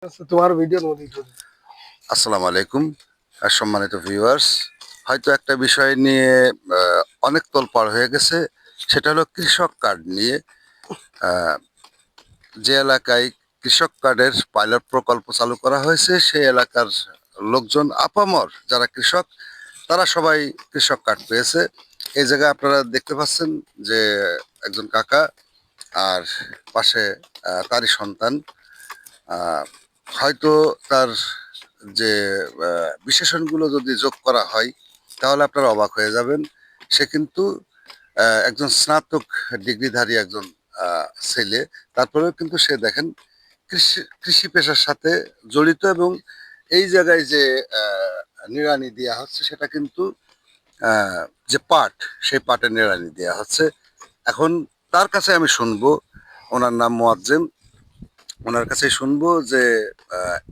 তোমার ভিডিও নদী আসসালামু আলাইকুম সম্মানিত ভিউয়ার্স। হয়তো একটা বিষয় নিয়ে অনেক তোলপাড় হয়ে গেছে, সেটা হলো কৃষক কার্ড নিয়ে। আহ, যে এলাকায় কৃষক কার্ডের পাইলট প্রকল্প চালু করা হয়েছে সেই এলাকার লোকজন আপামর যারা কৃষক তারা সবাই কৃষক কার্ড পেয়েছে। এই জায়গায় আপনারা দেখতে পাচ্ছেন যে একজন কাকা আর পাশে তারই সন্তান। আহ, হয়তো তার যে বিশেষণগুলো যদি যোগ করা হয় তাহলে আপনারা অবাক হয়ে যাবেন। সে কিন্তু একজন স্নাতক ডিগ্রিধারী একজন ছেলে। তারপরেও কিন্তু সে দেখেন কৃষি কৃষি পেশার সাথে জড়িত, এবং এই জায়গায় যে নিড়ানি দেওয়া হচ্ছে সেটা কিন্তু যে পাট, সেই পাটের নিড়ানি দেওয়া হচ্ছে। এখন তার কাছে আমি শুনবো, ওনার নাম মোয়াজ্জেম, ওনার কাছে শুনবো যে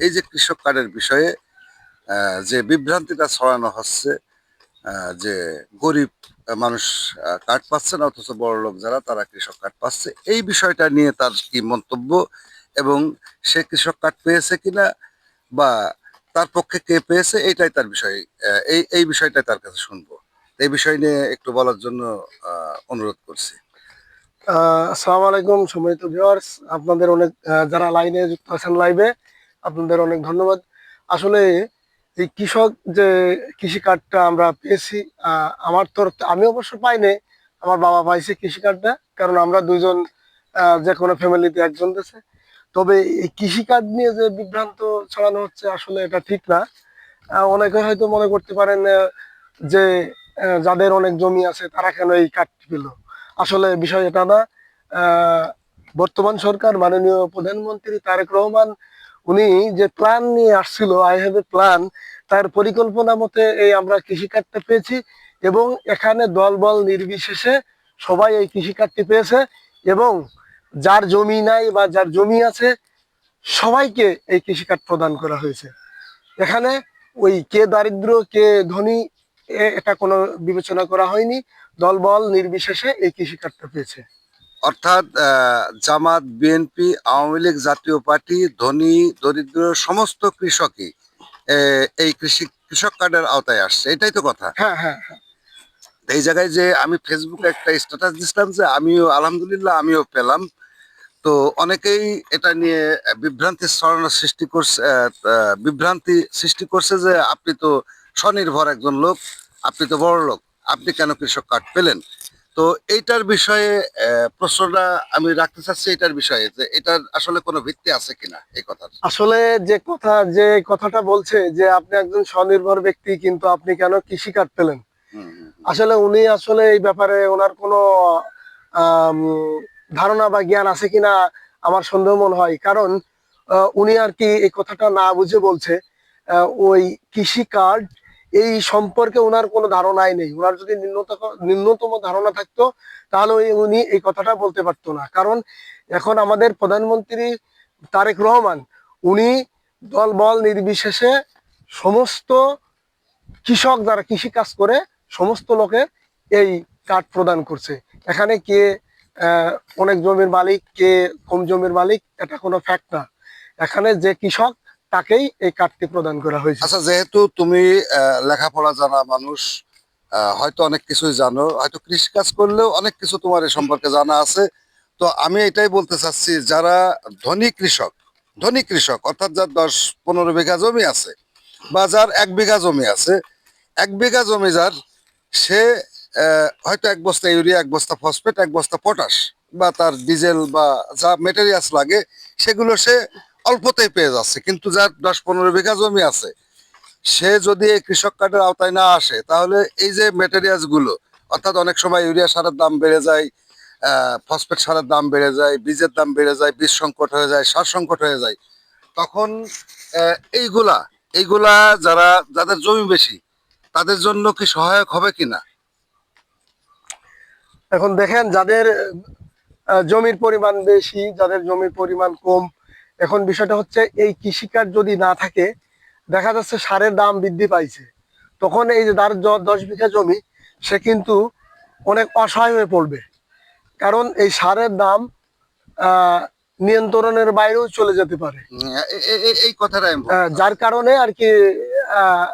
এই যে কৃষক কার্ডের বিষয়ে যে বিভ্রান্তিটা ছড়ানো হচ্ছে, যে গরিব মানুষ কার্ড পাচ্ছে না, অথচ বড় লোক যারা তারা কৃষক কার্ড পাচ্ছে, এই বিষয়টা নিয়ে তার কি মন্তব্য, এবং সে কৃষক কার্ড পেয়েছে কিনা বা তার পক্ষে কে পেয়েছে, এইটাই তার বিষয়। এই বিষয়টাই তার কাছে শুনবো। এই বিষয় নিয়ে একটু বলার জন্য অনুরোধ করছি। আসসালামু আলাইকুম সম্মানিত ভিউয়ার্স, আপনাদের অনেক যারা লাইনে যুক্ত আছেন লাইভে, আপনাদের অনেক ধন্যবাদ। আসলে এই কৃষক যে কৃষি কার্ডটা আমরা পেয়েছি, আমার তরফ আমি অবশ্য পাইনি, আমার বাবা পাইছে কৃষি কার্ডটা, কারণ আমরা দুইজন যে কোনো ফ্যামিলিতে একজন দেশে। তবে এই কৃষি কার্ড নিয়ে যে বিভ্রান্ত ছড়ানো হচ্ছে, আসলে এটা ঠিক না। অনেকে হয়তো মনে করতে পারেন যে যাদের অনেক জমি আছে তারা কেন এই কার্ডটি পেল। আসলে বিষয় এটা না। আহ, বর্তমান সরকার মাননীয় প্রধানমন্ত্রী তারেক রহমান, উনি যে প্ল্যান নিয়ে আসছিল, আই হ্যাভ এ প্ল্যান, তার পরিকল্পনা মতে এই আমরা কৃষি কার্ডটা পেয়েছি। এবং এখানে দলবল নির্বিশেষে সবাই এই কৃষি কার্ডটি পেয়েছে। এবং যার জমি নাই বা যার জমি আছে সবাইকে এই কৃষি কার্ড প্রদান করা হয়েছে। এখানে ওই কে দারিদ্র কে ধনী এটা কোনো বিবেচনা করা হয়নি। দলবল নির্বিশেষে এই কৃষি কার্ডটা পেয়েছে। অর্থাৎ জামাত, বিএনপি, আওয়ামী লীগ, জাতীয় পার্টি, ধনী দরিদ্র সমস্ত কৃষকই এই কৃষক কার্ডের আওতায় আসছে, এটাই তো কথা। হ্যাঁ, হ্যাঁ, হ্যাঁ। এই জায়গায় যে আমি ফেসবুকে একটা স্ট্যাটাস দিছিলাম যে আমিও আলহামদুলিল্লাহ আমিও পেলাম, তো অনেকেই এটা নিয়ে বিভ্রান্তি ছড়ানোর সৃষ্টি করছে, বিভ্রান্তি সৃষ্টি করছে যে আপনি তো স্বনির্ভর একজন লোক, আপনি তো বড় লোক, আপনি কেন কৃষক কার্ড পেলেন। তো এইটার বিষয়ে প্রশ্নটা আমি রাখতে চাচ্ছি, এটার বিষয়ে যে এটার আসলে কোনো ভিত্তি আছে কিনা এই কথার। আসলে যে কথাটা বলছে যে আপনি একজন স্বনির্ভর ব্যক্তি কিন্তু আপনি কেন কৃষি কার্ড পেলেন, হুম, হুম, আসলে উনি আসলে এই ব্যাপারে ওনার কোনো আম, ধারণা বা জ্ঞান আছে কিনা আমার সন্দেহ মনে হয়। কারণ উনি আর কি এই কথাটা না বুঝে বলছে। ওই কৃষি কার্ড এই সম্পর্কে ওনার কোনো ধারণাই নেই। ওনার যদি ন্যূনতম ধারণা থাকতো তাহলে উনি এই কথাটা বলতে পারতো না। কারণ এখন আমাদের প্রধানমন্ত্রী তারেক রহমান, উনি দল বল নির্বিশেষে সমস্ত কৃষক যারা কৃষি কাজ করে সমস্ত লোকে এই কার্ড প্রদান করছে। এখানে কে অনেক জমির মালিক, কে কম জমির মালিক, এটা কোনো ফ্যাক্ট না। এখানে যে কৃষক তাকেই এই কার্ডটি প্রদান করা হয়েছে। আচ্ছা, যেহেতু তুমি লেখাপড়া জানা মানুষ, হয়তো অনেক কিছুই জানো, হয়তো কৃষি কাজ করলেও অনেক কিছু তোমার এ সম্পর্কে জানা আছে। তো আমি এটাই বলতে চাচ্ছি, যারা ধনী কৃষক, ধনী কৃষক অর্থাৎ যার 10-15 বিঘা জমি আছে, বা যার 1 বিঘা জমি আছে, 1 বিঘা জমি যার, সে হয়তো 1 বস্তা ইউরিয়া, 1 বস্তা ফসফেট, 1 বস্তা পটাশ, বা তার ডিজেল বা যা মেটেরিয়ালস লাগে সেগুলো সে অল্পতেই পেয়ে যাচ্ছে। কিন্তু যার 10-15 বিঘা জমি আছে, সে যদি এই কৃষক কার্ডের আওতায় না আসে, তাহলে এই যে মেটেরিয়ালস গুলো, অর্থাৎ অনেক সময় ইউরিয়া সারের দাম বেড়ে যায়, ফসফেট সারের দাম বেড়ে যায়, বীজের দাম বেড়ে যায়, বীজ সংকট হয়ে যায়, সার সংকট হয়ে যায়, তখন এইগুলা এইগুলা যাদের জমি বেশি তাদের জন্য কি সহায়ক হবে কিনা? এখন দেখেন, যাদের জমির পরিমাণ বেশি, যাদের জমির পরিমাণ কম, এখন বিষয়টা হচ্ছে এই কৃষিকাজ যদি না থাকে, দেখা যাচ্ছে সারের দাম বৃদ্ধি পাইছে, তখন এই যে তার 10 বিঘা জমি, সে কিন্তু অনেক অসহায় হয়ে পড়বে। কারণ এই সারের দাম নিয়ন্ত্রণের বাইরেও চলে যেতে পারে। এই কথাটা আমি বলছি। যার কারণে আর কি আহ,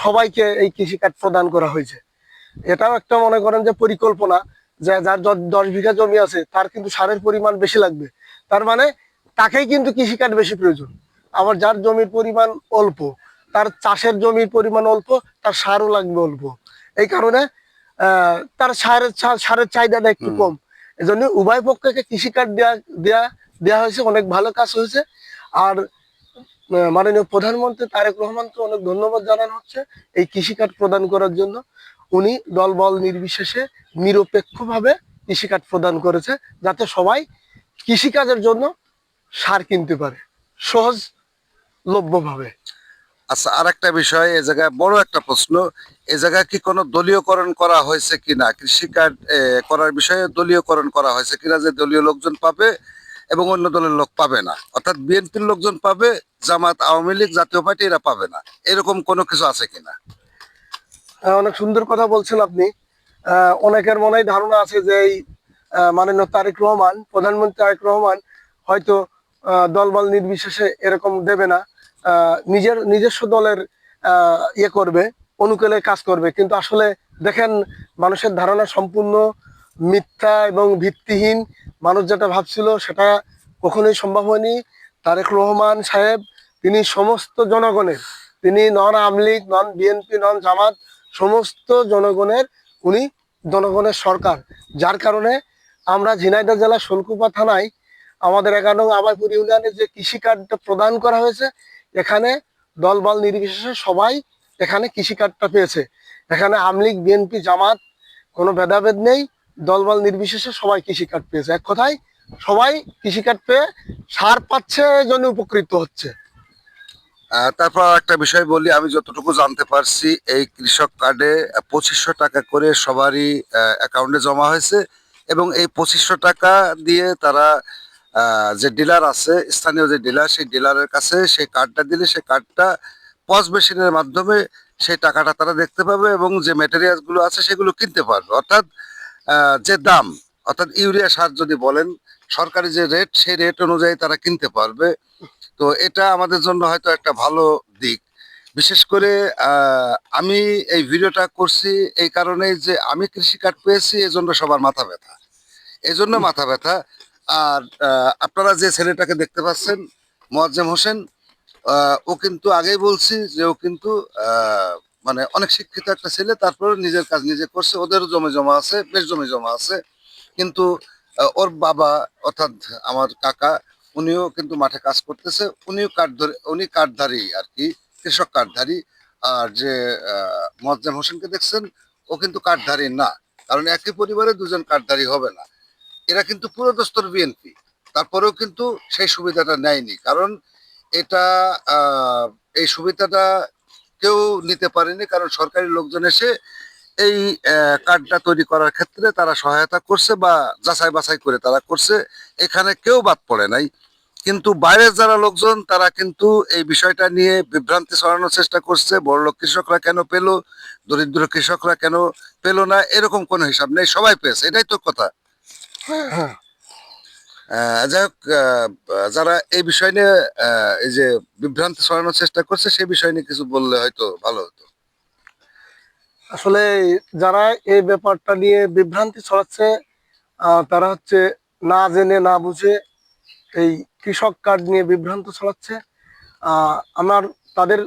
সবাইকে এই কৃষি কার্ড প্রদান করা হয়েছে। এটাও একটা মনে করেন যে পরিকল্পনা, যে যার 10 বিঘা জমি আছে তার কিন্তু সারের পরিমাণ বেশি লাগবে, তার মানে তাকেই কিন্তু কৃষি কার্ড বেশি প্রয়োজন। আবার যার জমির পরিমাণ অল্প, তার চাষের জমির পরিমাণ অল্প, তার সারও লাগবে অল্প। এই কারণে তার সারের চাহিদাটা একটু হুম। কম। এজন্য উভয় পক্ষকে কৃষি কার্ড দেওয়া দেওয়া দেওয়া হয়েছে, অনেক ভালো কাজ হয়েছে। আর মাননীয় প্রধানমন্ত্রী তারেক রহমানকে অনেক ধন্যবাদ জানানো হচ্ছে এই কৃষি কার্ড প্রদান করার জন্য। উনি দলবল নির্বিশেষে নিরপেক্ষভাবে কৃষি কার্ড প্রদান করেছে, যাতে সবাই কৃষিকাজের জন্য সার কিনতে পারে সহজলভ্যভাবে। আচ্ছা, আর একটা বিষয়, এ জায়গায় বড় একটা প্রশ্ন, এ জায়গায় কি কোনো দলীয়করণ করা হয়েছে কিনা, কৃষি কার্ড করার বিষয়ে দলীয়করণ করা হয়েছে কিনা, যে দলীয় লোকজন পাবে এবং অন্য দলের লোক পাবে না, অর্থাৎ বিএনপির লোকজন পাবে, জামাত, আওয়ামী লীগ, জাতীয় পার্টি এরা পাবে না, এরকম কোনো কিছু আছে কিনা? অনেক সুন্দর কথা বলছেন আপনি। অনেকের মনেই ধারণা আছে যে এই মাননীয় তারেক রহমান, প্রধানমন্ত্রী তারেক রহমান হয়তো দলবল নির্বিশেষে এরকম দেবে না, নিজস্ব দলের ইয়ে করবে, অনুকূলে কাজ করবে। কিন্তু আসলে দেখেন, মানুষের ধারণা সম্পূর্ণ মিথ্যা এবং ভিত্তিহীন। মানুষ যেটা ভাবছিল সেটা কখনোই সম্ভব হয়নি। তারেক রহমান সাহেব তিনি সমস্ত জনগণের, তিনি নন আওয়ামী লীগ, নন বিএনপি, নন জামাত, সমস্ত জনগণের উনি জনগণের সরকার। যার কারণে আমরা ঝিনাইদহ জেলা শোলকুপা থানায় আমাদের 11 নং আবাইপুর ইউনিয়নে যে কৃষি কার্ডটা প্রদান করা হয়েছে, এখানে দলবল নির্বিশেষে সবাই এখানে কৃষি কার্ডটা পেয়েছে। এখানে আওয়ামী লীগ, বিএনপি, জামাত কোনো ভেদাভেদ নেই, দলবল নির্বিশেষে সবাই কৃষি কার্ড পেয়েছে। এক কথায় সবাই কৃষি কার্ড পেয়ে সার পাচ্ছে, এই জন্য উপকৃত হচ্ছে। তারপর আর একটা বিষয় বলি, আমি যতটুকু জানতে পারছি এই কৃষক কার্ডে 2500 টাকা করে সবারই অ্যাকাউন্টে জমা হয়েছে, এবং এই 2500 টাকা দিয়ে তারা যে ডিলার আছে, স্থানীয় যে ডিলার, সেই ডিলারের কাছে সেই কার্ডটা দিলে সেই কার্ডটা পজ মেশিনের মাধ্যমে সেই টাকাটা তারা দেখতে পাবে, এবং যে ম্যাটেরিয়ালস গুলো আছে সেগুলো কিনতে পারবে। অর্থাৎ যে দাম, অর্থাৎ ইউরিয়া সার যদি বলেন, সরকারি যে রেট, সেই রেট অনুযায়ী তারা কিনতে পারবে। তো এটা আমাদের জন্য হয়তো একটা ভালো দিক। বিশেষ করে আমি এই ভিডিওটা করছি এই কারণেই যে আমি কৃষি কার্ড পেয়েছি, এজন্য সবার মাথা ব্যথা, এজন্য মাথা ব্যথা। আর আপনারা যে ছেলেটাকে দেখতে পাচ্ছেন, মোয়াজ্জেম হোসেন, ও কিন্তু আগেই বলছি যে ও কিন্তু মানে অনেক শিক্ষিত একটা ছেলে, তারপরে নিজের কাজ নিজে করছে, ওদেরও জমি জমা আছে, বেশ জমি জমা আছে। কিন্তু ওর বাবা, অর্থাৎ আমার কাকা, উনিও কিন্তু মাঠে কাজ করতেছে, উনিও কার্ড ধরে, উনি কার্ডধারী আর কি, কৃষক কার্ডধারী। আর যে মোয়াজ্জেম হোসেনকে দেখছেন, ও কিন্তু কার্ডধারী না, কারণ একই পরিবারে দুজন কার্ডধারী হবে না। এরা কিন্তু পুরোদস্তুর বিএনপি, তারপরেও কিন্তু সেই সুবিধাটা নেয়নি, কারণ এটা এই সুবিধাটা কেউ নিতে পারেনি, কারণ সরকারি লোকজন এসে এই কার্ডটা তৈরি করার ক্ষেত্রে তারা সহায়তা করছে, বা যাচাই বাছাই করে তারা করছে, এখানে কেউ বাদ পড়ে নাই। কিন্তু বাইরের যারা লোকজন, তারা কিন্তু এই বিষয়টা নিয়ে বিভ্রান্তি ছড়ানোর চেষ্টা করছে, বড়লোক কৃষকরা কেন পেলো, দরিদ্র কৃষকরা কেন পেলো না, এরকম কোনো হিসাব নেই, সবাই পেয়েছে, এটাই তো কথা। হ্যাঁ, হ্যাঁ। যাই হোক, যারা এই বিষয় নিয়ে এই যে বিভ্রান্তি ছড়ানোর চেষ্টা করছে, সেই বিষয় নিয়ে কিছু বললে হয়তো ভালো হতো। আসলে যারা এই ব্যাপারটা নিয়ে বিভ্রান্তি ছড়াচ্ছে, তারা হচ্ছে না জেনে না বুঝে এই কৃষক কার্ড নিয়ে বিভ্রান্ত ছড়াচ্ছে। আমার তাদের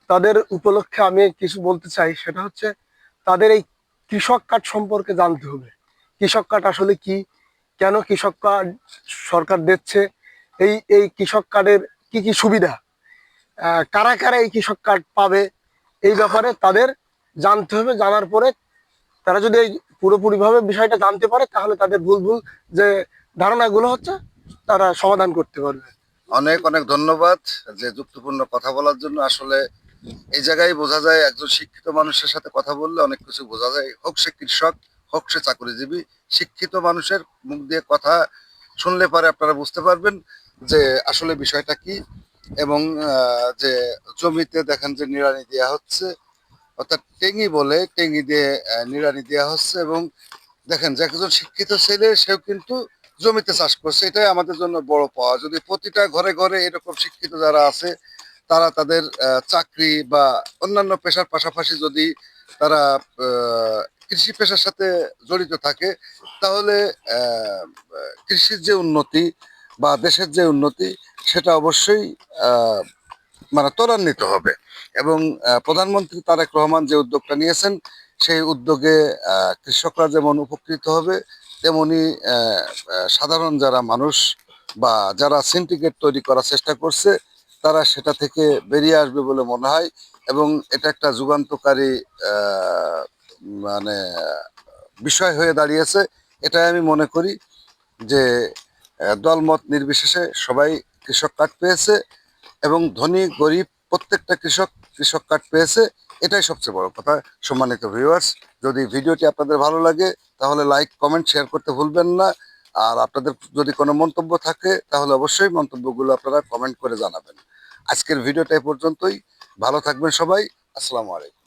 তাদের উপলক্ষে আমি কিছু বলতে চাই, সেটা হচ্ছে তাদের এই কৃষক কার্ড সম্পর্কে জানতে হবে। কৃষক কার্ড আসলে কি, কেন কৃষক কার্ড সরকার দিচ্ছে, এই এই কৃষক কার্ডের কি কি সুবিধা, কারা কারা এই কৃষক কার্ড পাবে, এই ব্যাপারে তাদের জানতে হবে। জানার পরে তারা যদি এই পুরোপুরিভাবে বিষয়টা জানতে পারে, তাহলে তাদের ভুল ভুল যে ধারণাগুলো হচ্ছে তারা সমাধান করতে পারবে। অনেক অনেক ধন্যবাদ যে যুক্তিপূর্ণ কথা বলার জন্য। আসলে এই জায়গায় বোঝা যায়, একজন শিক্ষিত মানুষের সাথে কথা বললে অনেক কিছু বোঝা যায়, হোক সে কৃষক, হোক সে চাকরিজীবী। শিক্ষিত মানুষের মুখ দিয়ে কথা শুনলে পরে আপনারা বুঝতে পারবেন যে আসলে বিষয়টা কি। এবং যে জমিতে দেখেন যে নিড়ানি দেওয়া হচ্ছে, অর্থাৎ টেঙ্গি বলে, টেঙ্গি দিয়ে নিড়ানি দেওয়া হচ্ছে, এবং দেখেন যে একজন শিক্ষিত ছেলে, সেও কিন্তু জমিতে চাষ করছে, এটাই আমাদের জন্য বড় পাওয়া। যদি প্রতিটা ঘরে ঘরে এরকম শিক্ষিত যারা আছে তারা তাদের চাকরি বা অন্যান্য পেশার পাশাপাশি যদি তারা কৃষি পেশার সাথে জড়িত থাকে, তাহলে আহ, কৃষির যে উন্নতি বা দেশের যে উন্নতি সেটা অবশ্যই আহ, মানে ত্বরান্বিত হবে। এবং প্রধানমন্ত্রী তারেক রহমান যে উদ্যোগটা নিয়েছেন সেই উদ্যোগে কৃষকরা যেমন উপকৃত হবে, তেমনি সাধারণ যারা মানুষ বা যারা সিন্ডিকেট তৈরি করার চেষ্টা করছে তারা সেটা থেকে বেরিয়ে আসবে বলে মনে হয়। এবং এটা একটা যুগান্তকারী আহ, মানে বিষয় হয়ে দাঁড়িয়েছে। এটাই আমি মনে করি যে দলমত নির্বিশেষে সবাই কৃষক কার্ড পেয়েছে এবং ধনী গরিব প্রত্যেকটা কৃষক কৃষক কার্ড পেয়েছে। এটাই সবচেয়ে বড় কথা। সম্মানিত ভিউয়ার্স, যদি ভিডিওটি আপনাদের ভালো লাগে তাহলে লাইক কমেন্ট শেয়ার করতে ভুলবেন না। আর আপনাদের যদি কোনো মন্তব্য থাকে তাহলে অবশ্যই মন্তব্যগুলো আপনারা কমেন্ট করে জানাবেন। আজকের ভিডিওটা এ পর্যন্তই। ভালো থাকবেন সবাই। আসসালামু আলাইকুম।